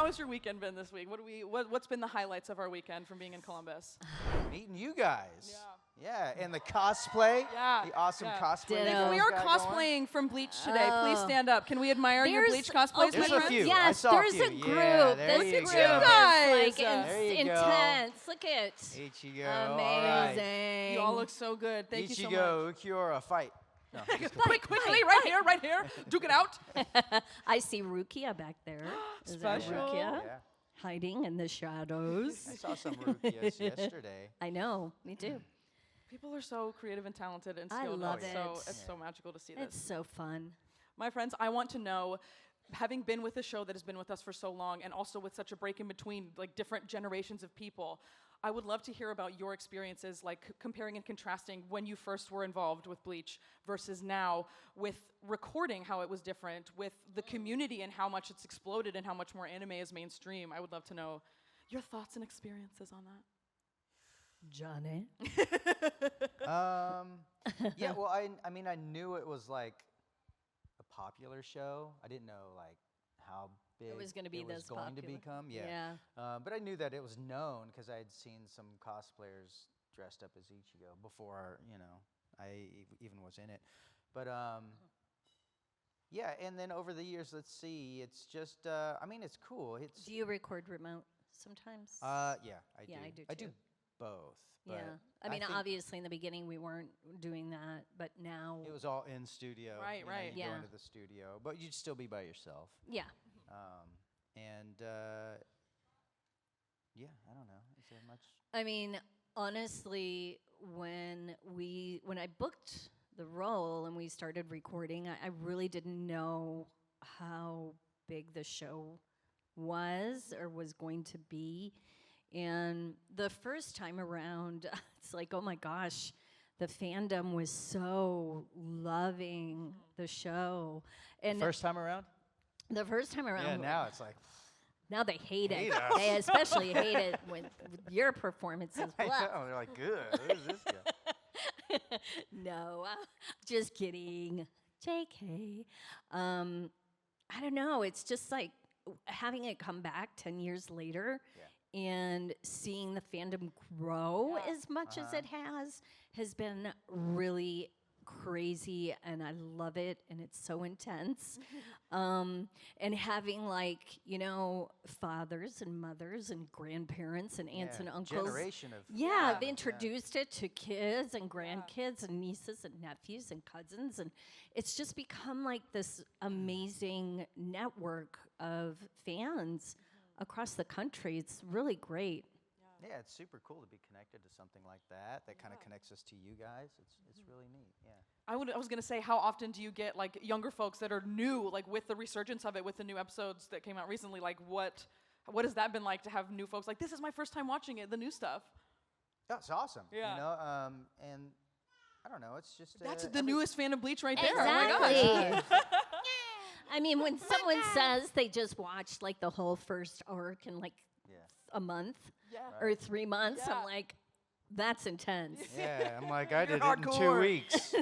has your weekend been this week? What's been the highlights of our weekend from being in Columbus? Meeting you guys. Yeah. Yeah, and the cosplay. Yeah, The awesome yeah. cosplay. Ditto. If we are cosplaying from Bleach today, please stand up. Can we admire your Bleach cosplays, There's my a friends? few. I Yes, saw there's a a few. group. Yeah, there This you group go. is Guys. like There you go. intense. Look at Ichigo. amazing. You all look so good. Thank you so much. Ichigo, Akira, fight. No, just kidding. Quickly, right here. Duke it out. I see Rukia back there. Is that Special. Rukia? Yeah. Hiding in the shadows. I saw some Rukias yesterday. I know, me too. People are so creative and talented and I skilled. love It's it. so magical to see It's this. so fun. My friends, I want to know, having been with a show that has been with us for so long and also with such a break in between like different generations of people, I would love to hear about your experiences, like comparing and contrasting when you first were involved with Bleach versus now, with recording, how it was different, with the community and how much it's exploded and how much more anime is mainstream. I would love to know your thoughts and experiences on that. Johnny? Yeah, well, I mean, I knew it was like a popular show. I didn't know like how big was gonna be this going to popular. become. Yeah. But I knew that it was known because I had seen some cosplayers dressed up as Ichigo before, I even was in it. But yeah, and then over the years, let's see, it's just, I mean, it's cool. It's Do you record remote sometimes? yeah, I do. Yeah, I do I do too. both. Yeah. But I mean, think obviously in the beginning we weren't doing that, but now. it was all in studio. Right, right. You go Yeah. into the studio, but you'd still be by yourself. Yeah. And yeah, I don't know. Is there much? I mean, honestly, when I booked the role and we started recording, I really didn't know how big the show was or was going to be. And the first time around, it's like, oh my gosh, the fandom was so loving the show. And First time around? the first time around, Yeah, now it's like, now they hate Hate it. us. They especially hate it with your performances. I Blah. know. They're like, good. Who's this guy? No, just kidding. JK. I don't know. It's just like having it come back 10 years later and seeing the fandom grow as much as it has been really crazy, and I love it, and it's so intense. And having fathers and mothers and grandparents and aunts and uncles. Generation of. They introduced it to kids and grandkids and nieces and nephews and cousins, and it's just become like this amazing network of fans across the country. It's really great. Yeah, it's super cool to be connected to something like that. That kind of connects us to you guys. It's really neat. Yeah. I was gonna say, how often do you get like younger folks that are new, like with the resurgence of it, with the new episodes that came out recently? Like, what has that been like to have new folks like, this is my first time watching it, the new stuff? That's awesome. Yeah. And I don't know. It's just That's the newest fan of Bleach right there. Exactly. Oh my gosh. I mean, when someone says they just watched like the whole first arc in like a month or 3 months, Yeah. I'm like, that's intense. Yeah, I'm like, I did it in hardcore. 2 weeks.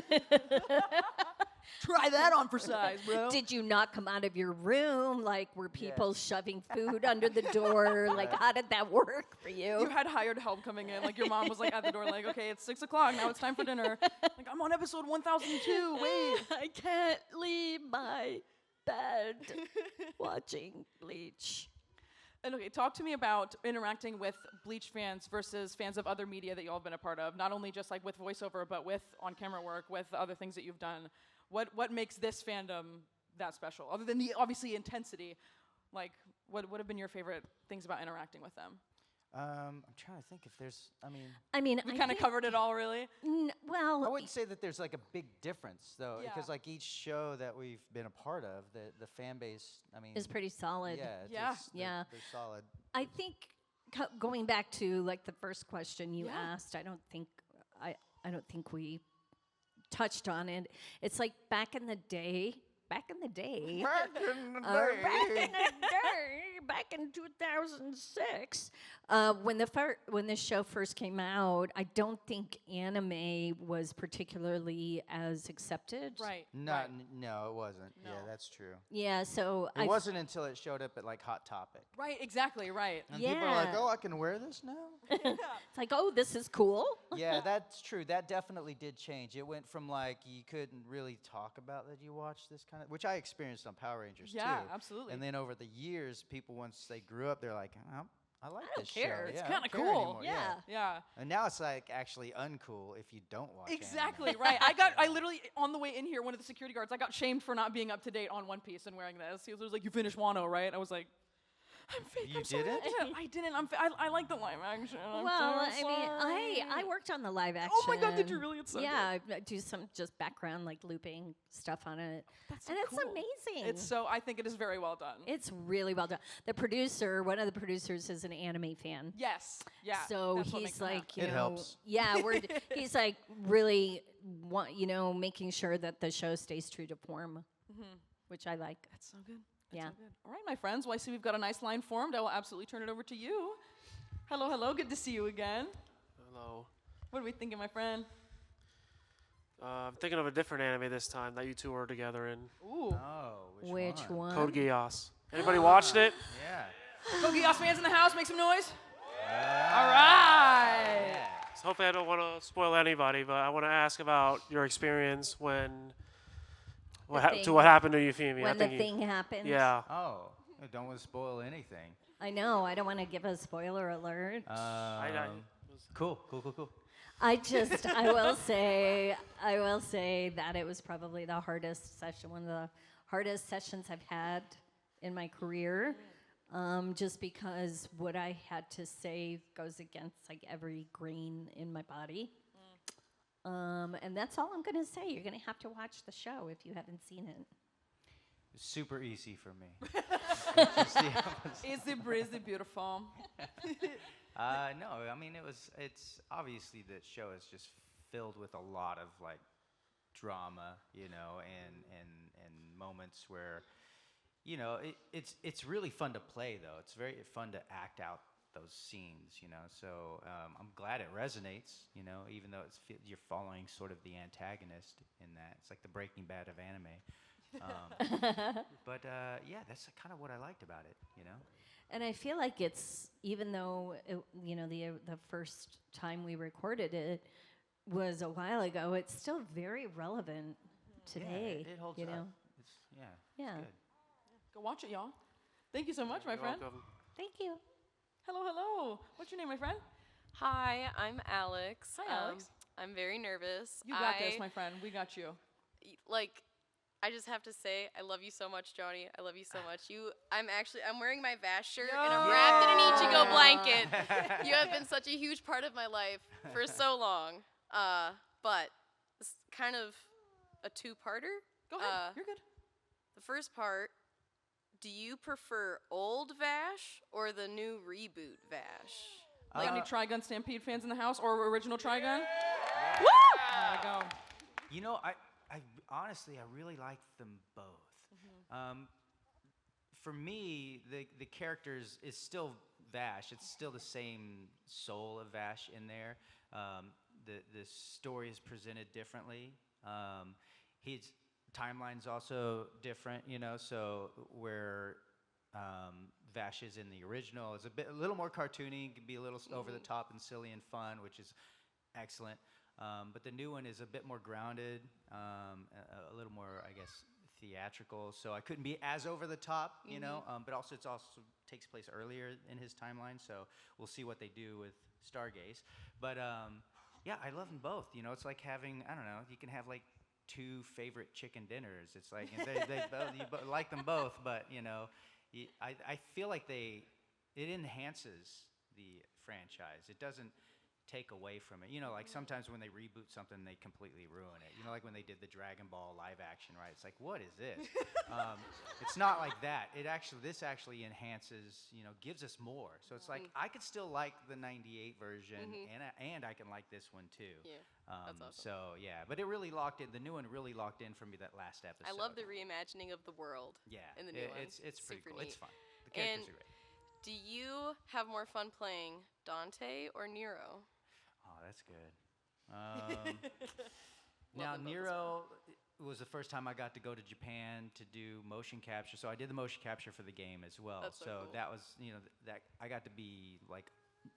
Try that on for size, bro. Did you not come out of your room? Like, were people shoving food under the door? Like, how did that work for you? You had hired help coming in. Like, your mom was like at the door, like, okay, it's 6 o'clock, now it's time for dinner. Like, I'm on episode 1002, wait. I can't leave my bed watching Bleach. And okay, talk to me about interacting with Bleach fans versus fans of other media that y'all have been a part of. Not only just like with voiceover, but with on-camera work, with the other things that you've done. What makes this fandom that special? Other than the obviously intensity, like what have been your favorite things about interacting with them? I'm trying to think if there's. We kind of covered it all, really. Well, I wouldn't say that there's like a big difference though, Yeah. because like each show that we've been a part of, the fan base. I mean, is pretty solid. They're solid. I think going back to like the first question you asked, I don't think we touched on it. It's like back in the day, back back in 2006. When the show first came out, I don't think anime was particularly as accepted. Right. No, right. no, it wasn't. No. Yeah, that's true. Yeah, so It wasn't until it showed up at like Hot Topic. Right, exactly, right. And people are like, Yeah. oh, I can wear this now? it's like, oh, this is cool. Yeah, that's true. That definitely did change. It went from like you couldn't really talk about that you watched this kind of, which I experienced on Power Rangers Yeah, too. absolutely. And then over the years, people once they grew up, they're like, I like don't this care. show. It's Yeah, I don't kinda care cool. anymore. Yeah. Yeah. And now it's like actually uncool if you don't watch anime. Exactly, right. I literally, on the way in here, one of the security guards, I got shamed for not being up to date on One Piece and wearing this. He was like, you finished Wano, right? I was like, I'm fake. You I'm sorry. didn't? I didn't. I like the live action. I'm Well, so I mean, I sorry. worked on the live action. Oh my God, did you really? It's so yeah, I do some just background like looping stuff on it. That's so and it's cool. amazing. It's so, I think it is very well done. It's really well done. The producer, one of the producers, is an anime fan. Yes. Yeah. So that's what makes he's it happen. like, you It know, helps. yeah, he's like really, making sure that the show stays true to form, which I like. That's so good. That's Yeah. so good. All right, my friends. Well, I see we've got a nice line formed. I will absolutely turn it over to you. Hello, hello. Good to see you again. Hello. What are we thinking, my friend? I'm thinking of a different anime this time that you two were together in. Ooh. Oh, Which one? Code Geass. Anybody watched it? Yeah. Kogias fans in the house, make some noise. All right. Yeah. So hopefully I don't want to spoil anybody, but I want to ask about your experience when what happened to Euphemia. When the thing happened. Yeah. Oh, I don't want to spoil anything. I know. I don't want to give a spoiler alert. Cool. I will say that it was probably the hardest session, one of the hardest sessions I've had in my career, just because what I had to say goes against like every grain in my body. And that's all I'm going to say. You're going to have to watch the show if you haven't seen it. Super easy for me. Easy breezy, beautiful. No, I mean it's obviously the show is just filled with a lot of like drama, and moments where, it's really fun to play though. It's very fun to act out those scenes, So I'm glad it resonates, even though you're following sort of the antagonist in that. It's like the Breaking Bad of anime. But yeah, that's kind of what I liked about it, And I feel like it's, even though, the first time we recorded it was a while ago, it's still very relevant today. Yeah, it holds you up. know? It's, Yeah. it's good. Go watch it, y'all. Thank you so much, my You're friend. welcome. Thank you. Hello, hello. What's your name, my friend? Hi, I'm Alex. Hi, Alex. I'm very nervous. You got this, my friend. We got you. I just have to say, I love you so much, Johnny. I love you so much. I'm wearing my Vash shirt and I'm wrapped in an Ichigo blanket. You have been such a huge part of my life for so long. But it's kind of a two-parter. Go ahead. You're good. The first part, do you prefer old Vash or the new reboot Vash? Like any Trigun Stampede fans in the house or original Trigun? Woo! There we go. I honestly, I really like them both. For me, the characters is still Vash. It's still the same soul of Vash in there. The story is presented differently. His timeline's also different, so where Vash is in the original is a little more cartoony, can be a little over the top and silly and fun, which is excellent. But the new one is a bit more grounded, a little more, I guess, theatrical. So I couldn't be as over the top, but also it also takes place earlier in his timeline. So we'll see what they do with Stargaze. But yeah, I love them both. It's like having, I don't know, you can have like two favorite chicken dinners. It's like you like them both, but I feel like it enhances the franchise. It doesn't take away from it. Like sometimes when they reboot something, they completely ruin it. Like when they did the Dragon Ball live action, right? It's like, what is this? It's not like that. This actually enhances, gives us more. So it's like I could still like the '98 version, and I can like this one too. Yeah, that's awesome. So yeah, but it really locked in. The new one really locked in for me that last episode. I love the reimagining of the world. Yeah, in the new one. It's pretty Super cool. neat. It's fun. The characters are great. Do you have more fun playing Dante or Nero? Oh, that's good. Love Now, them both as Nero was the first time I got to go to Japan to do motion capture. So I did the motion capture for the game as well. That's so cool. that was, that I got to be like,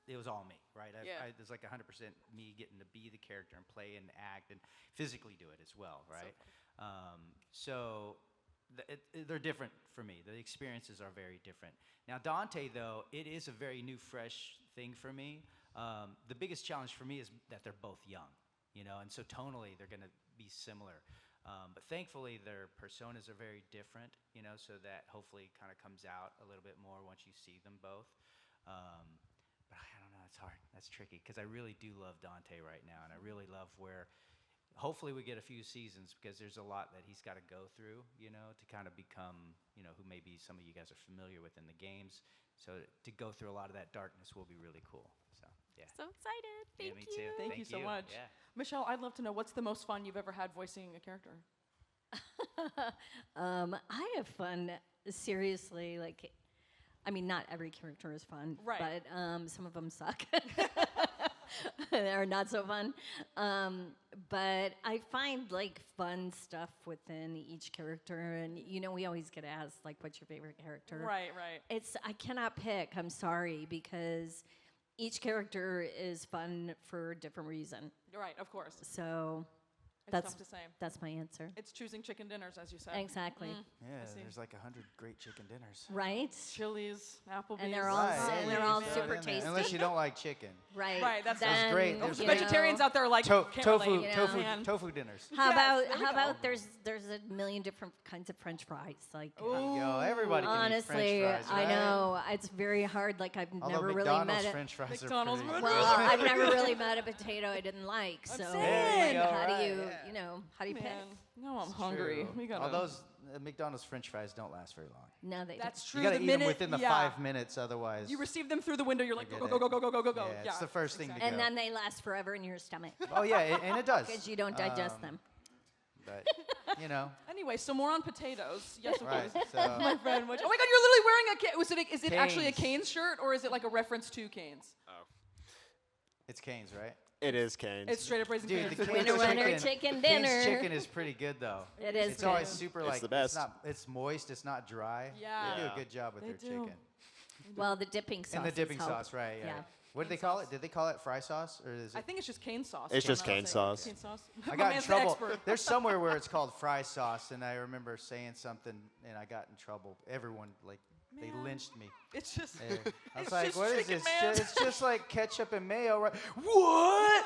it was all me, right? Yeah. There's like 100% me getting to be the character and play and act and physically do it as well, right? They're different for me. The experiences are very different. Now, Dante, though, it is a very new, fresh thing for me. The biggest challenge for me is that they're both young, and so tonally they're going to be similar. But thankfully, their personas are very different, so that hopefully kind of comes out a little bit more once you see them both. But I don't know, it's hard. That's tricky because I really do love Dante right now, and I really love where hopefully we get a few seasons because there's a lot that he's got to go through, to kind of become, who maybe some of you guys are familiar with in the games. So to go through a lot of that darkness will be really cool. So, yeah. So excited. Thank me you. too. Thank you so much. Yeah. Michelle, I'd love to know what's the most fun you've ever had voicing a character? I have fun, seriously, not every character is fun, Right. but some of them suck. They're not so fun. But I find fun stuff within each character, and we always get asked what's your favorite character? Right. I cannot pick. I'm sorry, because each character is fun for a different reason. Right, of course. So It's that's tough to say. that's my answer. It's choosing chicken dinners, as you said. Exactly. Yeah, see. there's like 100 great chicken dinners. Right. Chili's, Applebee's. And they're all Right. Yeah, super in there. tasty. Unless you don't like chicken. Right. Right, that's then, great. Oh, There's some you know, vegetarians out there are like, can't Tofu, relate. You know. tofu, Man. tofu dinners. How Yes, about there we how go. about there's a million different kinds of French fries. There you go. Everybody can Honestly, eat French fries, I right? know it's very hard. I've Although never really McDonald's met it. French fries McDonald's are pretty would- Well, I've never really met a potato I didn't like. I'm So saying. There you go, how do right, you yeah. how do you pick? Man, no, I'm It's hungry. true. We gotta. All those McDonald's French fries don't last very long. No, they That's don't. true. You gotta the eat minute, them within the yeah. 5 minutes, otherwise. You receive them through the window. You're like, Forget go, go, go, go, go, go, go, go. Yeah, it's the first thing to exactly. And go. then they last forever in your stomach Oh yeah, and it does. because you don't digest Um, them. But Anyway, so more on potatoes. Yes, of right. course. So My friend, which, oh my God, you're literally wearing a cane. Is it actually a Canes. Canes shirt or is it like a reference to Canes? it's Cane's, right? It is Cane's. It's straight up raising Dude, Canes. the Winner, Cane's winner, chicken, chicken Cane's dinner. chicken is pretty good though. It is It's always good. super It's like the best. It's moist, it's not dry. Yeah. They do Yeah. a good job with They their do. chicken. Well, the dipping sauce. And the dipping help. sauce, right? Yeah. Yeah. What did they call it? Did they call it fry sauce or is I it? think it's just cane sauce. It's if I'm just not cane mistaken. sauce. Cane sauce. I My got in man's the trouble. expert. There's somewhere where it's called fry sauce, and I remember saying something, and I got in trouble. Everyone they Man. lynched me. It's just. Yeah. I was It's like, just "What is chicken, this? man." It's just like ketchup and mayo, right?" What?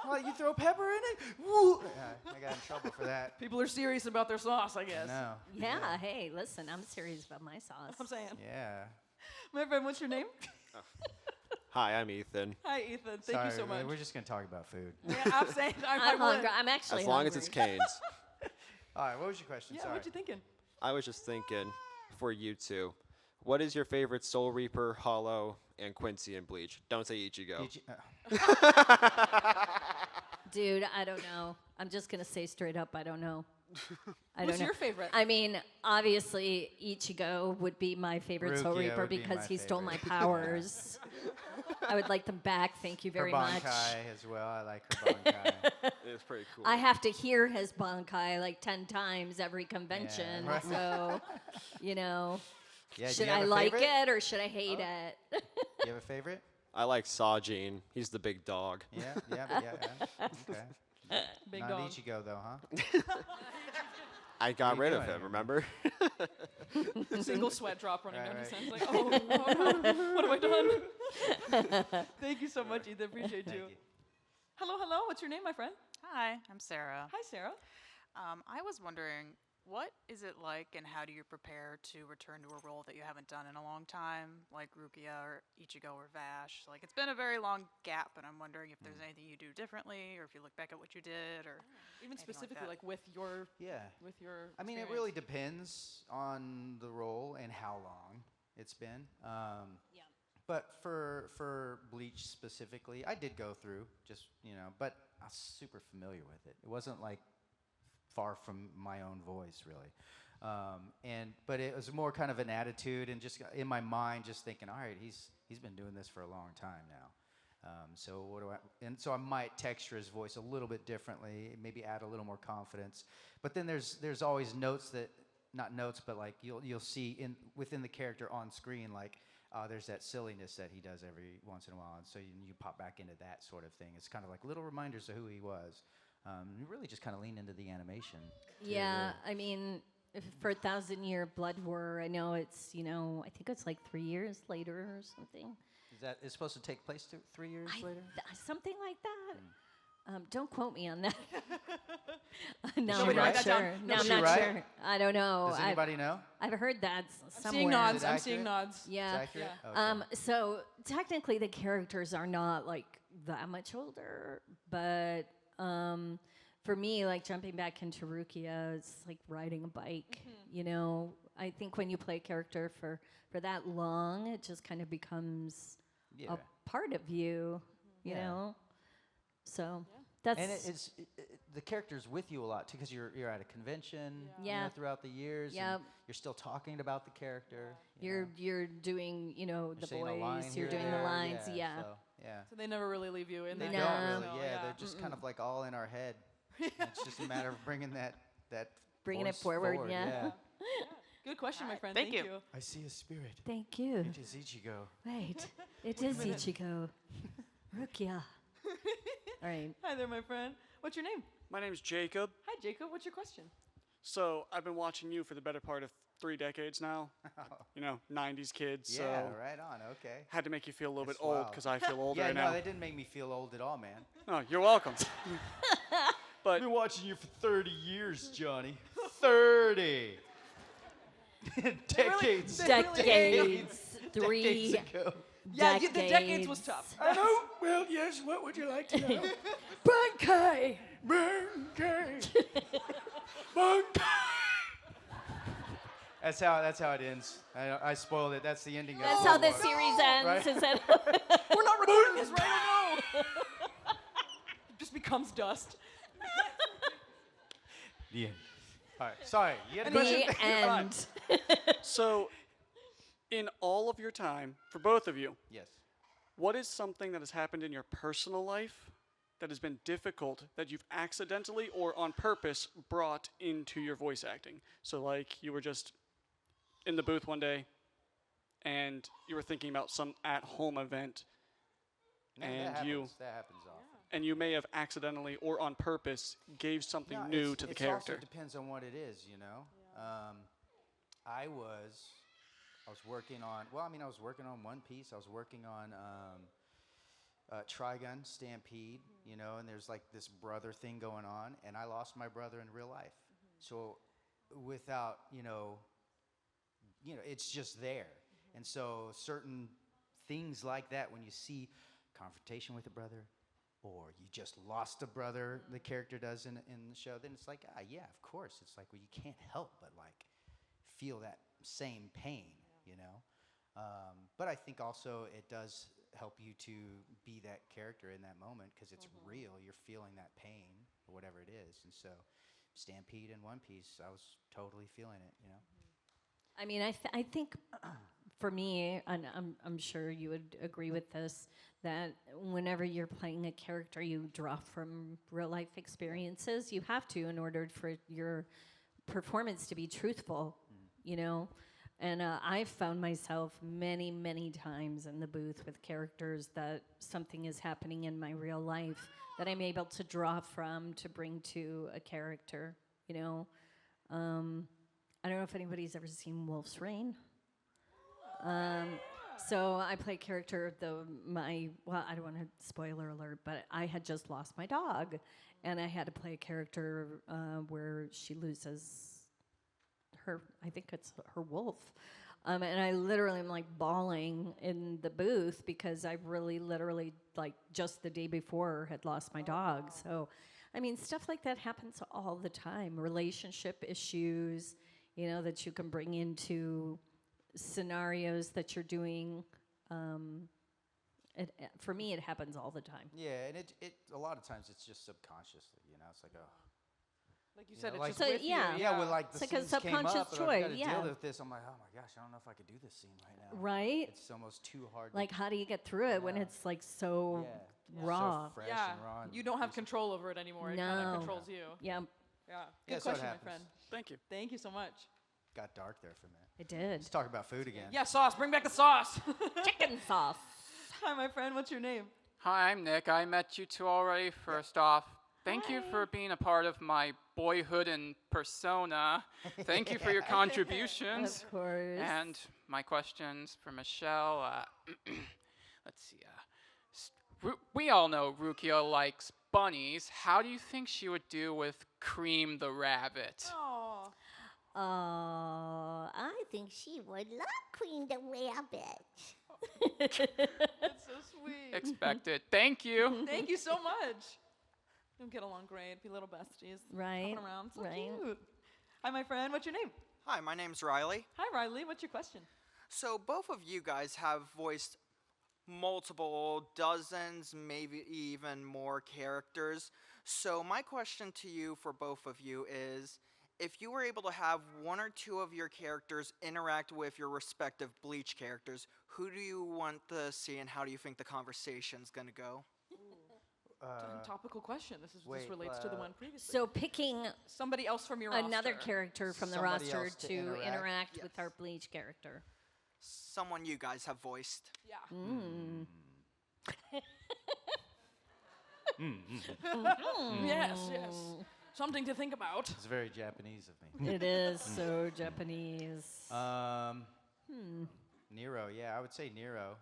Like you throw pepper in it? Woo! Yeah, I got in trouble for that. People are serious about their sauce, I guess. No. Yeah. Hey, listen, I'm serious about my sauce. I'm saying. Yeah. My friend, what's your name? Hi, I'm Ethan. Hi, Ethan. Thank Sorry, you so much. We're just gonna talk about food. Yeah, I'm saying. I'm would. hungry. I'm actually As long as it's hungry. Cane's. All right. What was your question? Yeah, Sorry. what you thinking? I was just thinking, for you two, what is your favorite Soul Reaper, Hollow, and Quincy in Bleach? Don't say Ichigo. Did you- Dude, I don't know. I'm just gonna say straight up, I don't know. I What's don't know. your favorite? I mean, obviously, Ichigo would be my favorite Soul Rukia Reaper would be because my he stole my favorite. powers. I would like them back. Thank you very her much. Bankai as well. I like her Bankai. It's pretty cool. I have to hear his Bankai 10 times every convention. right. So, you know, Yeah. do should you have I a like favorite? it or should I hate it? You have a favorite? I like Sajin. He's the big dog. Yeah. Okay. Big Not dog. Ichigo though, huh? I got you rid of doing him, here? remember? Single sweat drop running down Right, his right. hands. Like, oh no, what have I done? Thank you so much, Ethan. Appreciate Thank you. you. Hello, hello. What's your name, my friend? Hi, I'm Sarah. Hi, Sarah. I was wondering, what is it like and how do you prepare to return to a role that you haven't done in a long time, like Rukia or Ichigo or Vash? It's been a very long gap, and I'm wondering if there's anything you do differently or if you look back at what you did or Even anything like specifically, that. like with your Yeah. I mean, it experience. really depends on the role and how long it's been. Yeah. But for Bleach specifically, I did go through but I was super familiar with it. It wasn't like far from my own voice, really. But it was more kind of an attitude and just in my mind, just thinking, all right, he's been doing this for a long time now. So I might texture his voice a little bit differently, maybe add a little more confidence. But then there's always notes that, not notes, but like you'll see within the character on screen, like there's that silliness that he does every once in a while, and so you pop back into that sort of thing. It's kind of like little reminders of who he was. You really just kind of lean into the animation. Yeah, I mean, for 1,000-Year Blood War, I know it's, I think it's like 3 years later or something. Is supposed to take place 3 years later? Something like that. Don't quote me on that. No, Nobody I'm write not that sure. down. No, I'm Is she not right? sure. I don't know. Does anybody know? I've heard that I'm somewhere. seeing nods. Is it I'm seeing accurate? nods. Yeah. Is it accurate? Yeah. Okay. So technically, the characters are not like that much older, but for me, like jumping back into Rukia, it's like riding a bike. I think when you play a character for that long, it just kind of becomes Yeah. a part of you. You Yeah. know. So that's And the character's with you a lot too, because you're at a convention. Yeah. Throughout the years. Yep. And you're still talking about the character. you're doing You're the saying a line voice. here You're or doing the there, lines. Yeah. So, yeah. So they never really leave you in They that. No. don't really. No, Yeah, they're just kind of like all in our head. It's just a matter of bringing that Bringing it voice forward, yeah. yeah. Good question, my friend. Thank you. I see a spirit. Thank you. It is Ichigo. Wait, it is Ichigo. Rukia. All right. Hi there, my friend. What's your name? My name's Jacob. Hi, Jacob. What's your question? So I've been watching you for the better part of 3 decades now. 90s kids. Yeah, So right on. Okay. had to make you feel a little That's bit old wild. because I feel older Yeah, no, now. that didn't make me feel old at all, man. Oh, you're welcome. But watching you for 30 years, Johnny. 30. Decades. Decades. Three Decades ago. Yeah, the decades was tough. I know. Well, yes. What would you like to know? Bunkai. That's how it ends. I spoiled it. That's the ending of That's the how the book. series ends. Right? Is that We're not recording this, right? Oh no! It just becomes dust. The end. All right. Sorry. You had a the question? end? So, in all of your time, for both of you, Yes. what is something that has happened in your personal life that has been difficult that you've accidentally or on purpose brought into your voice acting? So, like, you were just in the booth one day and you were thinking about some at-home event No, And that you- happens. That happens often. and you may have accidentally or on purpose gave something No, new it's- to the it's character. Also depends on what it is, I was working on. Well, I mean, I was working on One Piece. I was working on Trigun, Stampede. And there's like this brother thing going on, and I lost my brother in real life. So, without it's just there. And so certain things like that, when you see confrontation with a brother, or you just lost a brother, the character does in the show, then it's like, yeah, of course. It's like, well, you can't help but like feel that same pain, But I think also it does help you to be that character in that moment because it's real. You're feeling that pain or whatever it is. And so Stampede and One Piece, I was totally feeling it, I mean, I think for me, and I'm sure you would agree with this, that whenever you're playing a character, you draw from real life experiences. You have to in order for your performance to be truthful, And I've found myself many, many times in the booth with characters that something is happening in my real life that I'm able to draw from to bring to a character, I don't know if anybody's ever seen Wolf's Rain. So I play a character, I don't want to spoiler alert, but I had just lost my dog, and I had to play a character where she loses I think it's her wolf. And I literally am like bawling in the booth because I really literally, like just the day before, had lost my dog. So, I mean, stuff like that happens all the time. Relationship issues, that you can bring into scenarios that you're doing. For me, it happens all the time. Yeah, and it a lot of times it's just subconsciously, it's like, Like you You said, know, it's like- just So, with yeah. you. Yeah, when like the It's like a scenes came subconscious up, and I've choice, got to yeah. deal with this. I'm like, oh my gosh, I don't know if I could do this scene right now. Right? It's almost too hard. Like, how do you get through it when Yeah. it's like so Yeah. raw? So fresh Yeah, and raw. And you don't have juicy. control over it anymore. It kind of No. controls you. Yeah, Yeah. Yeah, Good so it question, my happens. friend. Thank you. Thank you so much. Got dark there for a minute. it did. Let's talk about food again. Yeah, sauce. Bring back the sauce. Chicken sauce. Hi, my friend. What's your name? Hi, I'm Nick. I met you two already. First off, thank you for being a part of my boyhood and persona. Thank you for your contributions. Of course. And my questions for Michelle. Let's see. We all know Rukia likes bunnies. How do you think she would do with Cream the rabbit? Oh. I think she would love Queen the Rabbit. That's so sweet. Expected. Thank you. Thank you so much. You'll get along great. Be little besties. Right, Hopping around. So right. cute. Hi, my friend. What's your name? Hi, my name's Riley. Hi, Riley. What's your question? So both of you guys have voiced multiple dozens, maybe even more characters. So my question to you for both of you is, if you were able to have one or two of your characters interact with your respective Bleach characters, who do you want to see and how do you think the conversation's going to go? Topical question. This wait, relates to the one previously. So picking Somebody else from your another roster. character from the Somebody roster else to to interact. interact Yes. with our Bleach character. Someone you guys have voiced. Yeah. Yes, yes. Something to think about. It's very Japanese of me. It is so Japanese. Nero, yeah, I would say Nero.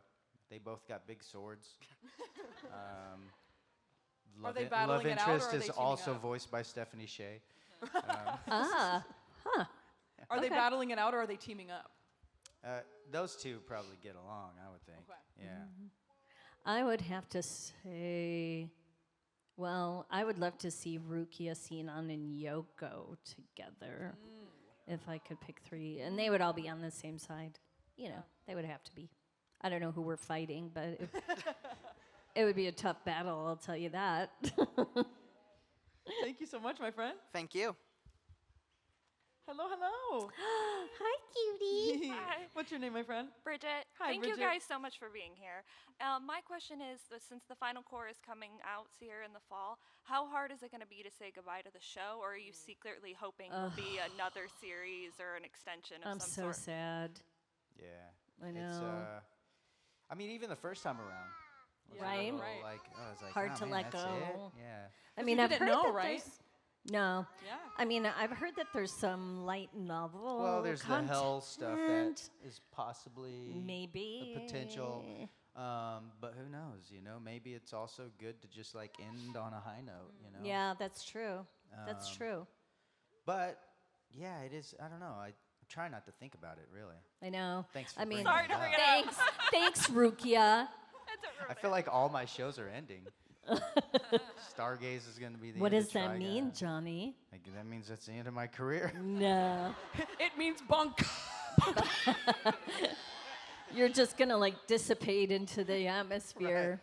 They both got big swords. Are they Love battling it out, or Interest are they is teaming also up? voiced by Stephanie Shea. Huh. Are they Okay. battling it out, or are they teaming up? Those two probably get along, I would think. Okay. Yeah. I would have to say, well, I would love to see Rukia, Sinon, and Yoko together. If I could pick three. And they would all be on the same side. You know, they would have to be. I don't know who we're fighting, but it would be a tough battle, I'll tell you that. Thank you so much, my friend. Thank you. Hello, hello. Hi, cutie. Hi. What's your name, my friend? Bridget, Hi, thank Bridget. you guys so much for being here. My question is, that since the final core is coming out here in the fall, how hard is it going to be to say goodbye to the show, or are you secretly hoping there'll be another series or an extension of I'm some so sort? sad. Yeah. I It's, know. I mean, even the first time around. was a Right? little, Right. Like, I was like, Hard oh, to man, let that's go. it? Yeah. I mean, you I've didn't heard know, that right? there's- No. Yeah. I mean, I've heard that there's some light novel. Well, there's the hell stuff that content. is possibly Maybe the potential. But who knows? You know, maybe it's also good to just like end on a high note. You know. Yeah, that's true. That's true. But yeah, it is. I don't know. I try not to think about it really. I know. Thanks for I mean, bringing Sorry it to up. bring it up. thanks, Rukia. I feel like all my shows are ending. Stargaze is going to be the What end does of that mean, Trigun. Johnny? Like, that means that's the end of my career. No. It means bunk. You're just gonna like dissipate into the atmosphere.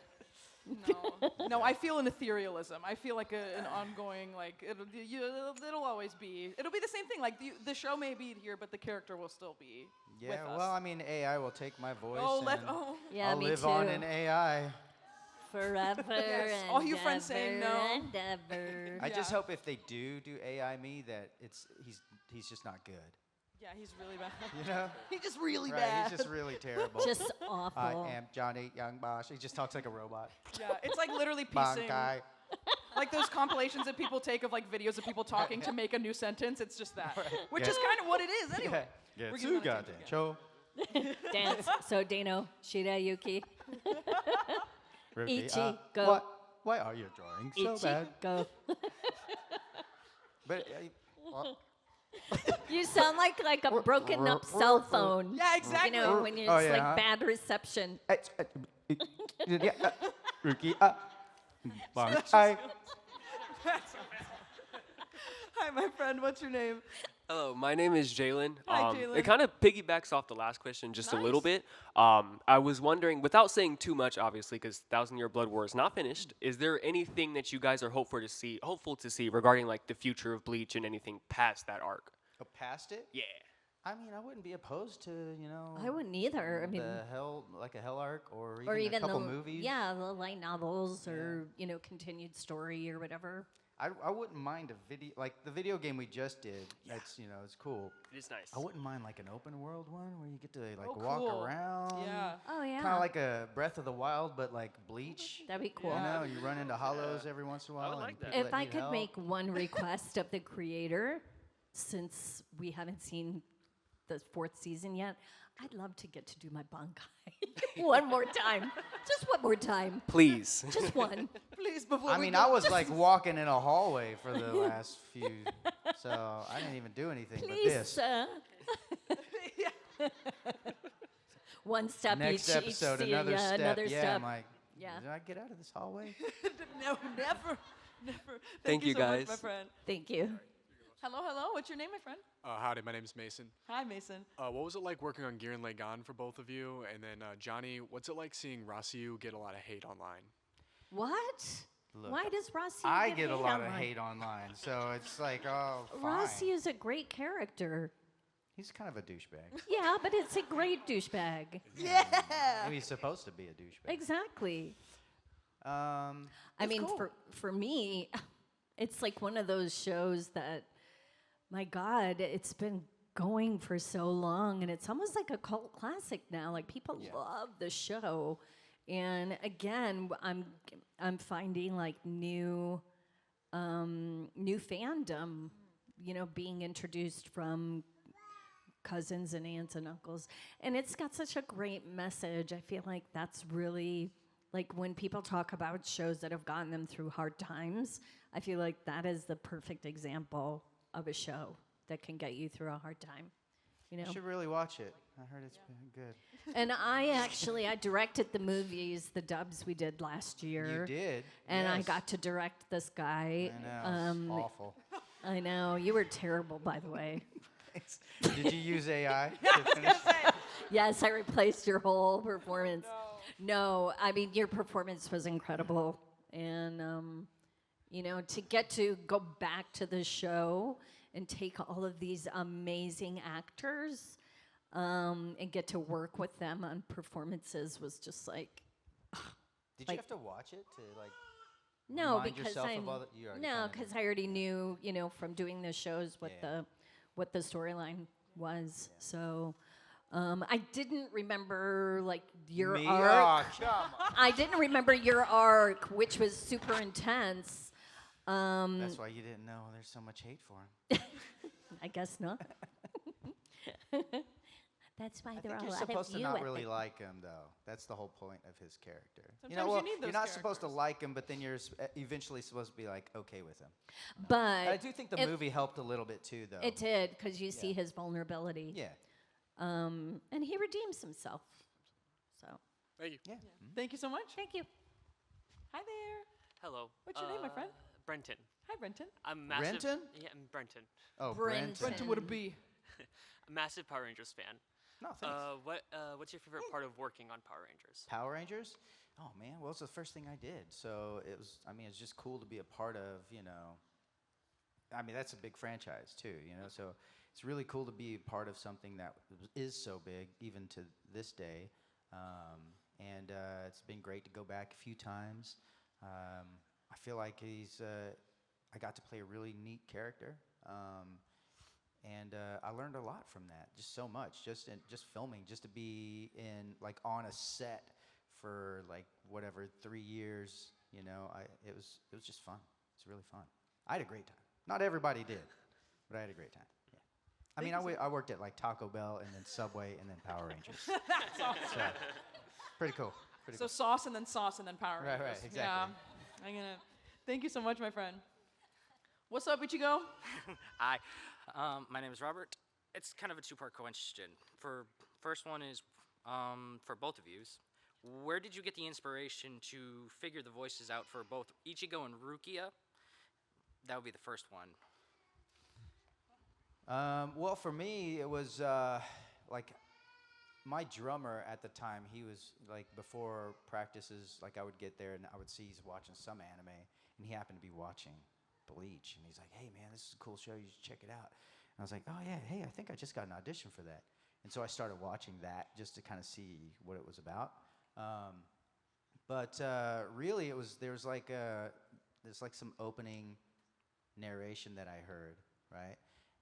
No, I feel an etherealism. I feel like an ongoing, like, it'll always be. It'll be the same thing. Like, the show may be here, but the character will still be with Yeah, us. well, I mean, AI will take my voice. and Yeah, I'll me live too. on in AI. Forever. Yes, And all you friends saying ever no. and ever. I just Yeah. hope if they do AI me that he's just not good. Yeah, he's really bad. You know? He's just really Right, bad. he's just really terrible. Just I awful. am Johnny Young Bosch. He just talks like a robot. Yeah, it's like literally piecing. Bankai. Like those compilations that people take of like videos of people talking to make a new sentence. It's just that, which Yeah. is kind of what it is anyway. Yeah. We're getting on a Getsuga tangent, Cho. Dance. So Dano, Shirayuki, Ruki, Ichi, go. Why are you drawing so bad? Go. But well, You sound like a broken up cell phone. Yeah, exactly. You know, when it's Oh, yeah, like huh? bad reception. Ruki, Bankai. Hi, my friend. What's your name? Hello, my name is Jalen. Hi, Jalen. It kind of piggybacks off the last question just a little bit. I was wondering, without saying too much, obviously, because Thousand Year Blood War is not finished, is there anything that you guys are hopeful to see regarding like the future of Bleach and anything past that arc? Oh, past it? Yeah. I mean, I wouldn't be opposed to, you know. I wouldn't either. I mean, like a hell arc, or or even even a couple the movies. yeah, the light novels or continued story or whatever. I wouldn't mind a video, like the video game we just did. That's it's cool. It is nice. I wouldn't mind like an open world one where you get to like Oh, walk cool. around. Yeah. Oh yeah. Kind of like a Breath of the Wild, but like Bleach. That'd be cool. You know, you run into hollows every once in a while. would and like that. people If that I need could help. make one request of the creator, since we haven't seen the 4th season yet, I'd love to get to do my bankai one more time. Just one more time. Please. Just one. Please, before I we mean, go. I was like walking in a hallway for the last few, so I didn't even do anything but Please, this. One step Next each. episode, each another step. Another yeah, step. I'm like, Yeah. did I get out of this hallway? No, never. Thank you, so much, guys. my friend. Thank you. Hello, hello. What's your name, my friend? Howdy, my name's Mason. Hi, Mason. What was it like working on Gear and Legon for both of you? And then Johnny, what's it like seeing Rassiu get a lot of hate online? What? Look, Why does Rossi I get get a hate lot of online? hate online, so it's like, oh, fine. Rossi is a great character. He's kind of a douchebag. Yeah, but it's a great douchebag. Yeah. He's supposed to be a douchebag. Exactly. I That's mean, cool. for me, it's like one of those shows that, my God, it's been going for so long, and it's almost like a cult classic now. Like people love the show, and again, I'm finding like new fandom, being introduced from cousins and aunts and uncles, and it's got such a great message. I feel like that's really like when people talk about shows that have gotten them through hard times, I feel like that is the perfect example of a show that can get you through a hard time. You should really watch it. I heard it's been good. And I directed the movies, the dubs we did last year. You did? And I Yes. got to direct this guy. I know, it's awful. I know, you were terrible, by the way. Did you use AI to finish? Yes, I replaced your whole performance. No, I mean, your performance was incredible. And, to get to go back to the show and take all of these amazing actors and get to work with them on performances was just like. Did you have to watch it to like? No, remind because yourself I of all the- you already kinda because I already knew, from doing the shows what the storyline was. So I didn't remember like your Me? arc. Oh, come on. I didn't remember your arc, which was super intense. That's why you didn't know there's so much hate for him. I guess not. That's why I there think are a you're lot supposed of to you not at really the- like him, though. That's the whole point of his character. Sometimes you need those you're not supposed to like him, but then you're eventually supposed to be like okay with him. But I do think the if- movie helped a little bit too, though. It did, because you see his vulnerability. Yeah. And he redeems himself. So. Thank you. Yeah. Thank you so much. Thank you. Hi there. Hello. What's your name, my friend? Brenton. Hi, Brenton. I'm massive. Brenton? Yeah, I'm Brenton. Oh, Brenton. Brenton with a B. A massive Power Rangers fan. No, thanks. What's your favorite part of working on Power Rangers? Power Rangers? Oh man, well it's the first thing I did. So it's just cool to be a part of, that's a big franchise too, so it's really cool to be a part of something that is so big, even to this day. And it's been great to go back a few times. I feel like I got to play a really neat character. And I learned a lot from that, just so much, just filming, just to be on a set for 3 years, it was just fun. It's really fun. I had a great time. Not everybody did, but I had a great time. Yeah. I worked at Taco Bell and then Subway and then Power Rangers. That's awesome. So, pretty cool. Pretty So cool. sauce and then Power Right, Rangers. exactly. Yeah. Thank you so much, my friend. What's up, Ichigo? Hi, my name is Robert. It's kind of a two-part question. First one is for both of yous. Where did you get the inspiration to figure the voices out for both Ichigo and Rukia? That would be the first one. Well, for me, it was like my drummer at the time. He was like before practices, like I would get there and I would see he's watching some anime, and he happened to be watching Bleach, and he's like, "Hey, man, this is a cool show. You should check it out." And I was like, "Oh yeah, hey, I think I just got an audition for that." And so I started watching that just to kind of see what it was about. But really, there's like some opening narration that I heard, right?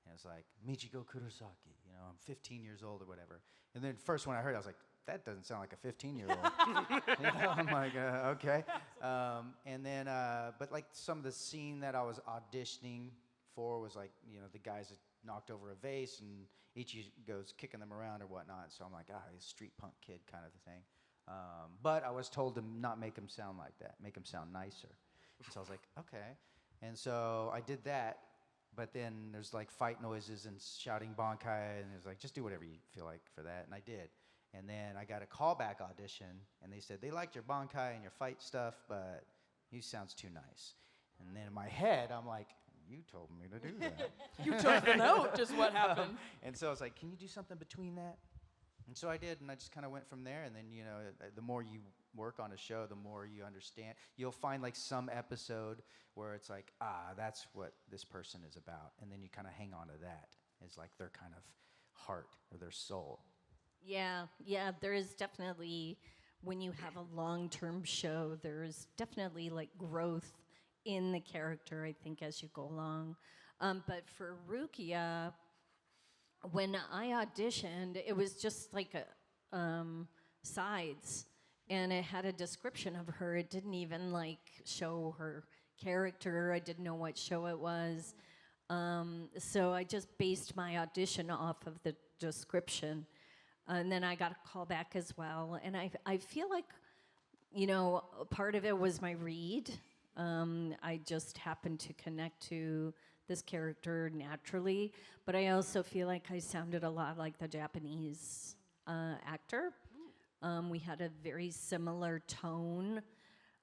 And it's like, Michiko Kurosaki, I'm 15 years old or whatever. And then first when I heard it, I was like, that doesn't sound like a 15-year-old. I'm like, okay. And then, but like some of the scene that I was auditioning for was like, the guys that knocked over a vase and Ichigo's kicking them around or whatnot. So I'm like, he's a street punk kid kind of a thing. But I was told to not make him sound like that, make him sound nicer. So I was like, okay. And so I did that. But then there's like fight noises and shouting Bankai, and it was like, just do whatever you feel like for that. And I did. And then I got a callback audition, and they said they liked your Bankai and your fight stuff, but you sounds too nice. And then in my head, I'm like, you told me to do that. You took the note, just what happened. And so I was like, can you do something between that? And so I did, and I just kind of went from there. And then, the more you work on a show, the more you understand. You'll find like some episode where it's like, that's what this person is about. And then you kind of hang on to that. It's like their kind of heart or their soul. Yeah, there is definitely, when you have a long-term show, there is definitely like growth in the character, I think, as you go along. But for Rukia, when I auditioned, it was just like sides, and it had a description of her. It didn't even like show her character. I didn't know what show it was. So I just based my audition off of the description. And then I got a call back as well. And I feel like, part of it was my read. I just happened to connect to this character naturally. But I also feel like I sounded a lot like the Japanese actor. We had a very similar tone.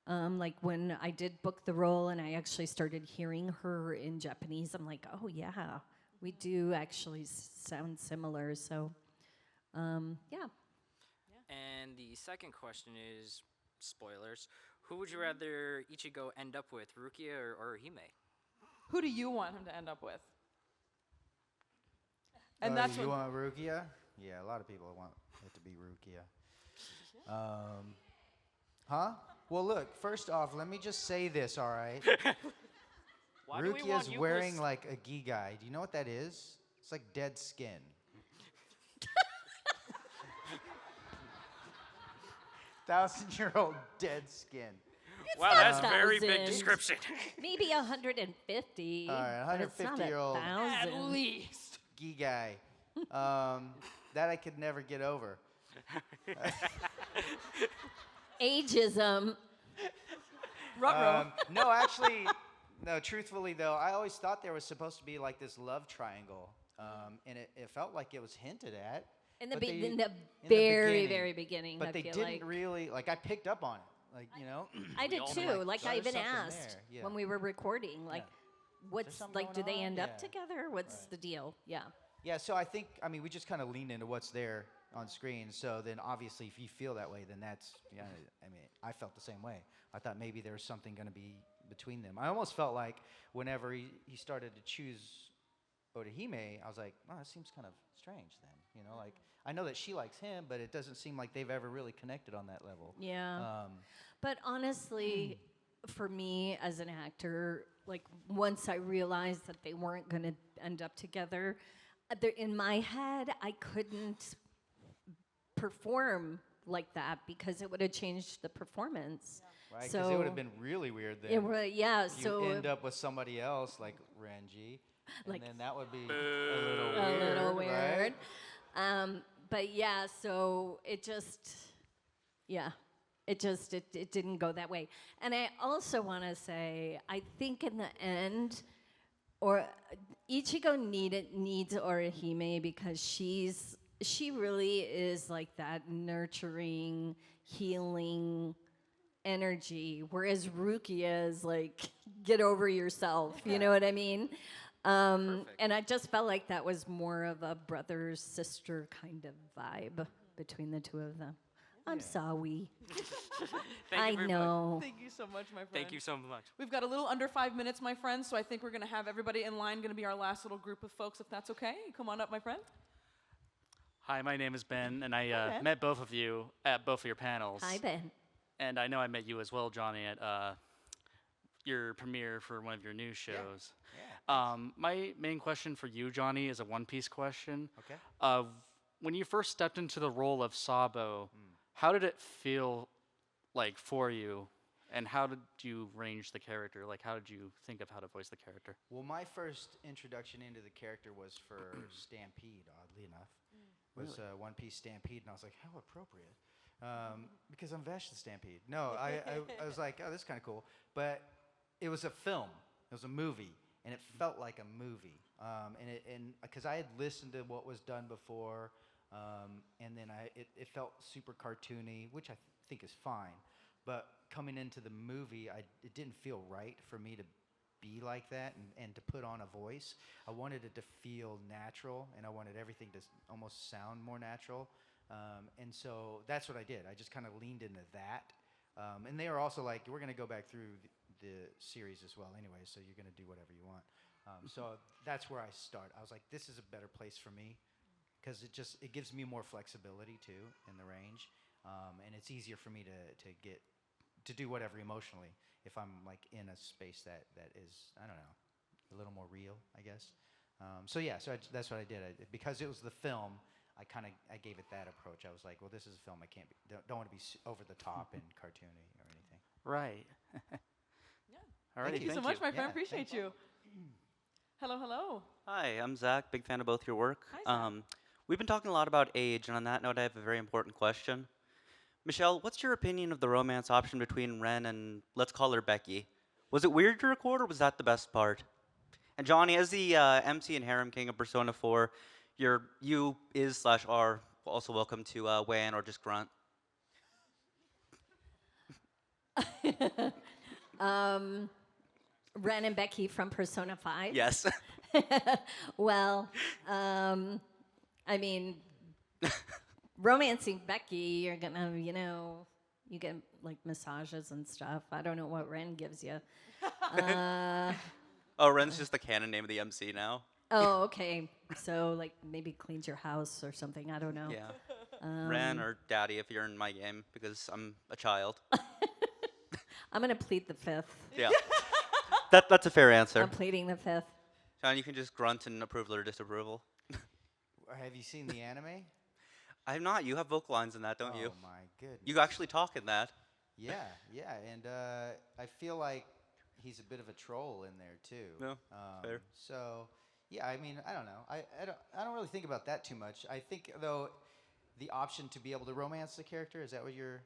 Like when I did book the role and I actually started hearing her in Japanese, I'm like, oh yeah, we do actually sound similar. So, yeah. And the second question is, spoilers, who would you rather Ichigo end up with, Rukia or Hime? Who do you want him to end up with? And that's you want Rukia? Yeah, a lot of people want it to be Rukia. Huh? Well, look, first off, let me just say this, all right? Rukia's wearing like a gigai. Do you know what that is? It's like dead skin. Thousand-year-old dead skin. Wow, that's very big description. Maybe 150. All right, 150-year-old. At least. Gigai. That I could never get over. Ageism. No, actually, truthfully, though, I always thought there was supposed to be like this love triangle. And it felt like it was hinted at. In the very beginning. But they didn't really, like, I picked up on it. Like, I did too. Like, I even asked there. when we were recording, like, what's, like, do they end up together? What's the deal? Yeah. Yeah, so I think, we just kind of leaned into what's there on screen. So then, obviously, if you feel that way, then that's, I felt the same way. I thought maybe there was something going to be between them. I almost felt like whenever he started to choose Orihime, I was like, oh, that seems kind of strange then. Like, I know that she likes him, but it doesn't seem like they've ever really connected on that level. Yeah. But honestly, for me as an actor, like, once I realized that they weren't going to end up together, in my head, I couldn't perform like that because it would have changed the perforance. Yeah. Right, because it would have been really weird then. So you end up with somebody else like Renji, and then that would be a little weird. Right? But yeah, so it just, it didn't go that way. And I also want to say, I think in the end, Ichigo needs Orihime because she really is like that nurturing, healing energy, whereas Rukia is like, get over yourself, you know what I mean? And I just felt like that was more of a brother-sister kind of vibe between the two of them. I'm sorry. I know. Thank you so much, my friend. Thank you so much. We've got a little under 5 minutes, my friends, so I think we're going to have everybody in line, going to be our last little group of folks, if that's okay. Come on up, my friend. Hi, my name is Ben, and I Ben. met both of you at both of your panels. Hi, Ben. And I know I met you as well, Johnny, at your premiere for one of your new shows. My main question for you, Johnny, is a One Piece question. Okay. When you first stepped into the role of Sabo, how did it feel like for you? And how did you range the character? Like, how did you think of how to voice the character? Well, my first introduction into the character was for Stampede, oddly enough. Was One Piece Stampede, and I was like, how appropriate. Because I'm Vash the Stampede. No, I was like, oh, this is kind of cool. But it was a film. It was a movie, and it felt like a movie. And because I had listened to what was done before, and then it felt super cartoony, which I think is fine. But coming into the movie, it didn't feel right for me to be like that and to put on a voice. I wanted it to feel natural, and I wanted everything to almost sound more natural. And so that's what I did. I just kind of leaned into that. And they were also like, we're going to go back through the series as well anyway, so you're going to do whatever you want. So that's where I start. I was like, this is a better place for me because it gives me more flexibility too in the range. And it's easier for me to do whatever emotionally if I'm like in a space that is, I don't know, a little more real, I guess. So that's what I did. Because it was the film, I gave it that approach. I was like, well, this is a film. I don't want to be over the top and cartoony or anything. Right. Yeah. Thank you so much, my friend. Appreciate you. Hello, hello. Hi, I'm Zach. Big fan of both your work. Hi, Zach. We've been talking a lot about age, and on that note, I have a very important question. Michelle, what's your opinion of the romance option between Ren and, let's call her Becky? Was it weird to record, or was that the best part? And Johnny, as the MC and Harem King of Persona 4, you is/are also welcome to weigh in or just grunt. Ren and Becky from Persona 5? Yes. Well, I mean, romancing Becky, you're gonna, you get like massages and stuff. I don't know what Ren gives you. Oh, Ren's just the canon name of the MC now. Oh, okay. So like maybe cleans your house or something. I don't know. Yeah. Ren or Daddy if you're in my game because I'm a child. I'm gonna plead the fifth. Yeah. That's a fair answer. I'm pleading the fifth. John, you can just grunt in approval or disapproval. Have you seen the anime? I have not. You have vocal lines in that, don't you? Oh my goodness. You actually talk in that. Yeah, and I feel like he's a bit of a troll in there too. No, fair. So, yeah, I mean, I don't know. I don't really think about that too much. I think though, the option to be able to romance the character, is that what you're,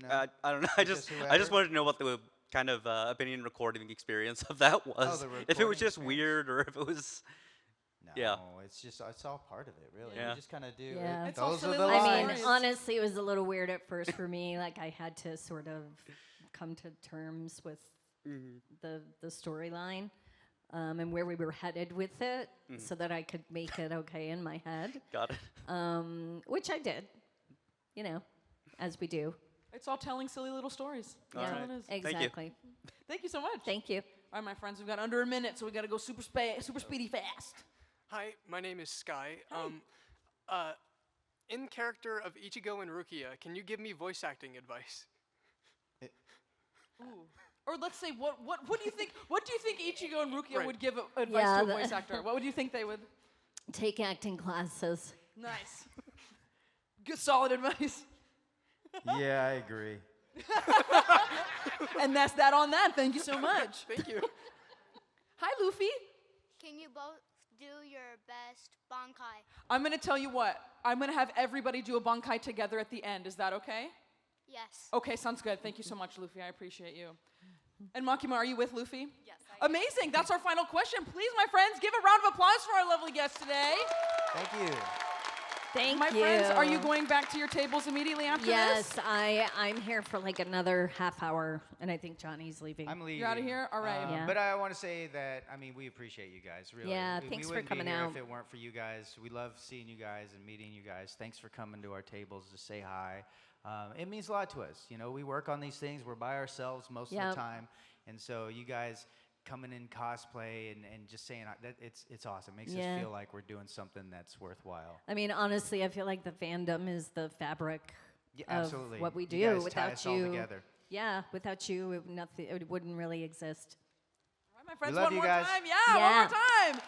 I don't know. I just wanted to know what the kind of opinion recording experience of that was. If it was just weird or if it was. No, yeah. It's all part of it, really. Yeah. We just kind of do. Yeah. Those are the I lines. mean, honestly, it was a little weird at first for me. Like I had to sort of come to terms with the storyline and where we were headed with it, so that I could make it okay in my head. Got it. Which I did, as we do. It's all telling silly little stories. Yeah, That's all it is. exactly. Thank you so much. Thank you. All right, my friends, we've got under a minute, so we got to go super speedy fast. Hi, my name is Sky. In character of Ichigo and Rukia, can you give me voice acting advice? Ooh. Or let's say, what do you think? What do you think Ichigo and Rukia Right. would give advice to a voice actor? What would you think they would? Take acting classes. Nice. Good, solid advice. Yeah, I agree. And that's that on that. Thank you so much. Thank you. Hi, Luffy. Can you both do your best bankai? I'm going to tell you what. I'm going to have everybody do a bankai together at the end. Is that okay? Yes. Okay, sounds good. Thank you so much, Luffy. I appreciate you. And Makima, are you with Luffy? Yes, I am. Amazing. That's our final question. Please, my friends, give a round of applause for our lovely guest today. Thank you. Thank My you. friends, are you going back to your tables immediately after Yes, this? I'm here for like another half hour, and I think Johnny's leaving. I'm leaving. You're out of here? All right. Yeah. But I want to say that, I mean, we appreciate you guys, really. Yeah, we thanks for wouldn't be coming here out. if it weren't for you guys. We love seeing you guys and meeting you guys. Thanks for coming to our tables to say hi. It means a lot to us. You know, we work on these things. We're by ourselves most of Yep. the time. And so you guys coming in cosplay and just saying that it's awesome. Makes Yeah. us feel like we're doing something that's worthwhile. I mean, honestly, I feel like the fandom is the fabric Yeah, of absolutely. what we You do. guys tie Without us all you, together. yeah, without you, it wouldn't really exist. All right, my friends, love one you more guys. time. Yeah, one more time.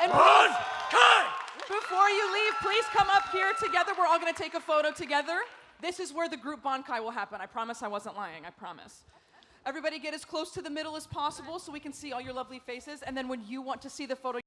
And before you leave, please come up here together. We're all going to take a photo together. This is where the group Bankai will happen. I promise I wasn't lying. I promise. Everybody get as close to the middle as possible so we can see all your lovely faces. And then when you want to see the photo,